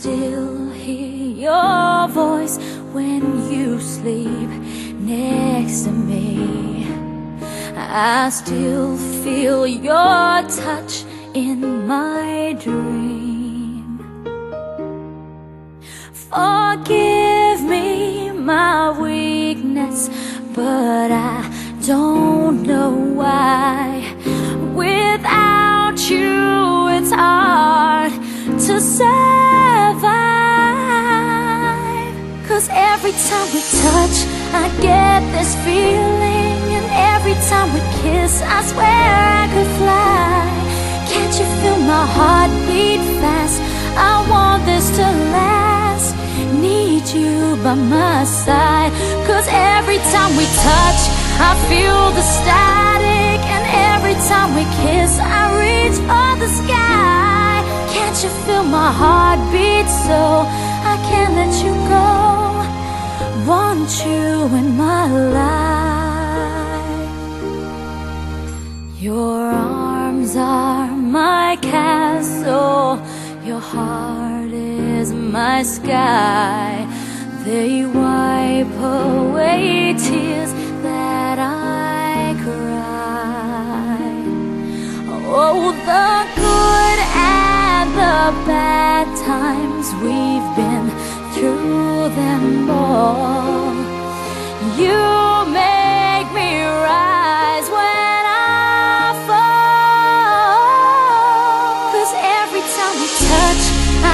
still hear your voice when you sleep next to me. I still feel your touch in my dream. Forgive me my weakness, but I don't know why. Without you, it's hard to survive. 'Cause every time we touch, I get this feeling, and every time we kiss, I swear I could fly. Can't you feel my heart beat fast? I want this to last. Need you by my side. 'Cause every time we touch, I feel the static, and every time we kiss, I reach for the sky. Can't you feel my heart beat so I can't let you go? Want you in my life. Your arms are my castle, your heart is my sky. They wipe away tears that I cry. Oh, the good and the bad times, we've been through them all. You make me rise when I fall. 'Cause every time we touch,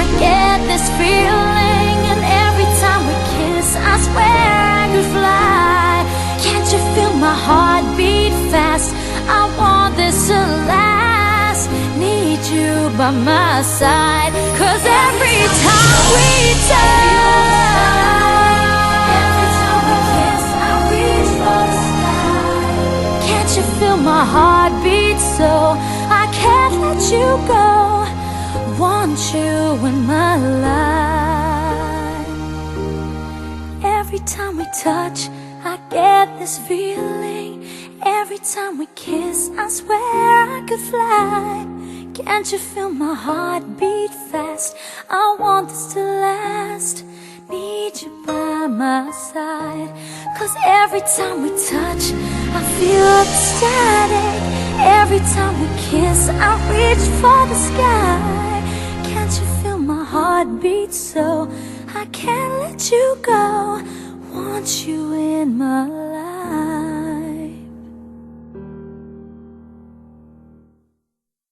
I get this feeling, and every time we kiss, I swear I could fly. Can't you feel my heart beat fast? I want this to last. Need you by my side. 'Cause every time we touch, every time we kiss, I reach for the sky. Can't you feel my heart beat so I can't let you go? Want you in my life. Every time we touch, I get this feeling. Every time we kiss, I swear I could fly. Can't you feel my heart beat fast? I want this to last. Need you by my side. 'Cause every time we touch, I feel the static. Every time we kiss, I reach for the sky. Can't you feel my heart beat so I can't let you go? Want you in my life.